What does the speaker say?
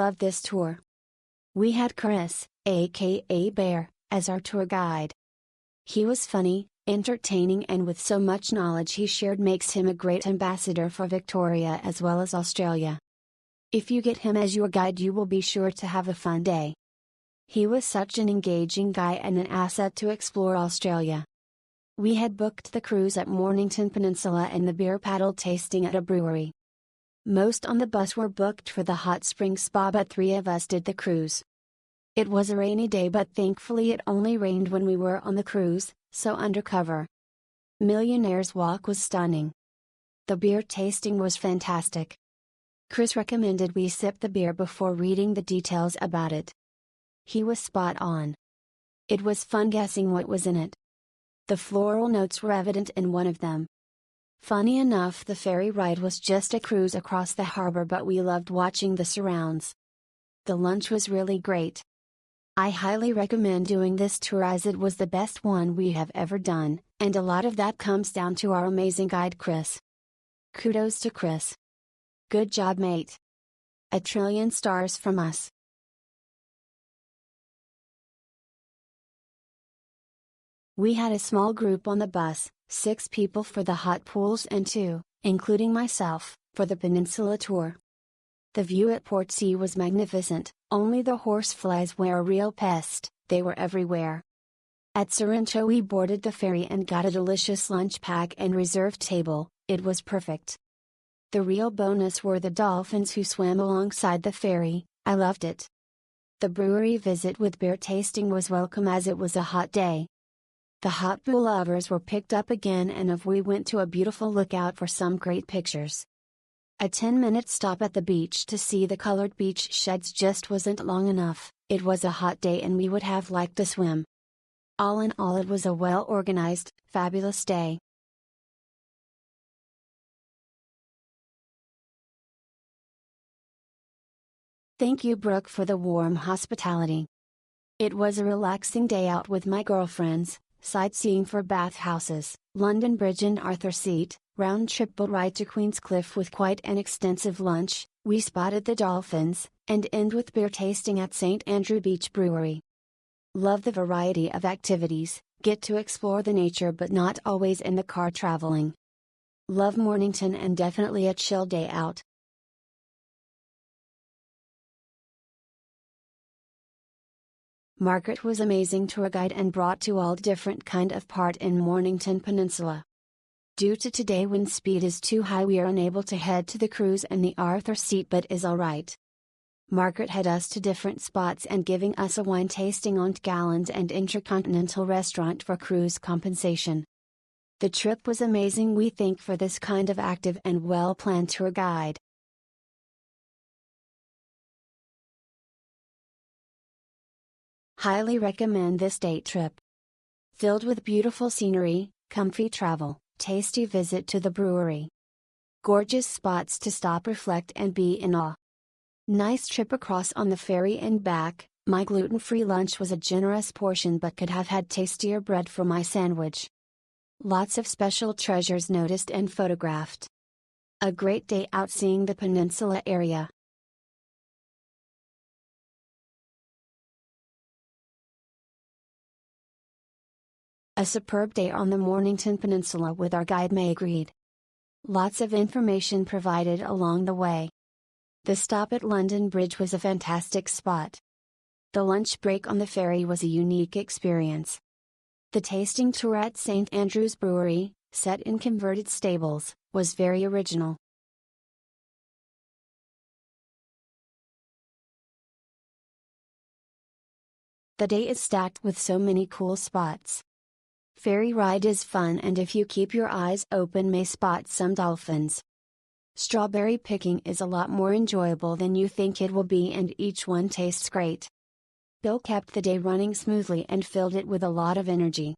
loved this tour. We had Chris, aka Bear, as our tour guide. He was funny, entertaining, and with so much knowledge he shared makes him a great ambassador for Victoria as well as Australia. If you get him as your guide, you will be sure to have a fun day. He was such an engaging guy and an asset to explore Australia. We had booked the cruise at Mornington Peninsula and the beer paddle tasting at a brewery. Most on the bus were booked for the hot spring spa, but 3 of us did the cruise. It was a rainy day, but thankfully it only rained when we were on the cruise, so undercover. Millionaire's Walk was stunning. The beer tasting was fantastic. Chris recommended we sip the beer before reading the details about it. He was spot on. It was fun guessing what was in it. The floral notes were evident in one of them. Funny enough, the ferry ride was just a cruise across the harbor, but we loved watching the surrounds. The lunch was really great. I highly recommend doing this tour as it was the best one we have ever done, and a lot of that comes down to our amazing guide Chris. Kudos to Chris. Good job, mate. A trillion stars from us. We had a small group on the bus, 6 people for the hot pools and 2, including myself, for the peninsula tour. The view at Portsea was magnificent, only the horseflies were a real pest, they were everywhere. At Sorrento we boarded the ferry and got a delicious lunch pack and reserved table, it was perfect. The real bonus were the dolphins who swam alongside the ferry, I loved it. The brewery visit with beer tasting was welcome as it was a hot day. The hot pool lovers were picked up again, and we went to a beautiful lookout for some great pictures. A 10-minute stop at the beach to see the colored beach sheds just wasn't long enough, it was a hot day and we would have liked to swim. All in all, it was a well-organized, fabulous day. Thank you, Brooke, for the warm hospitality. It was a relaxing day out with my girlfriends, sightseeing for bathhouses, London Bridge and Arthur Seat, round-trip boat ride to Queenscliff with quite an extensive lunch, we spotted the dolphins, and end with beer tasting at St Andrew Beach Brewery. Love the variety of activities, get to explore the nature but not always in the car traveling. Love Mornington and definitely a chill day out. Margaret was amazing tour guide and brought to all different kind of part in Mornington Peninsula. Due to today wind speed is too high, we are unable to head to the cruise and the Arthur Seat, but is alright. Margaret had us to different spots and giving us a wine tasting on Gallons and Intercontinental restaurant for cruise compensation. The trip was amazing, we think, for this kind of active and well-planned tour guide. Highly recommend this day trip. Filled with beautiful scenery, comfy travel, tasty visit to the brewery. Gorgeous spots to stop, reflect and be in awe. Nice trip across on the ferry and back. My gluten-free lunch was a generous portion but could have had tastier bread for my sandwich. Lots of special treasures noticed and photographed. A great day out seeing the peninsula area. A superb day on the Mornington Peninsula with our guide May agreed. Lots of information provided along the way. The stop at London Bridge was a fantastic spot. The lunch break on the ferry was a unique experience. The tasting tour at St Andrew's Brewery, set in converted stables, was very original. The day is stacked with so many cool spots. Ferry ride is fun, and if you keep your eyes open may spot some dolphins. Strawberry picking is a lot more enjoyable than you think it will be, and each one tastes great. Bill kept the day running smoothly and filled it with a lot of energy.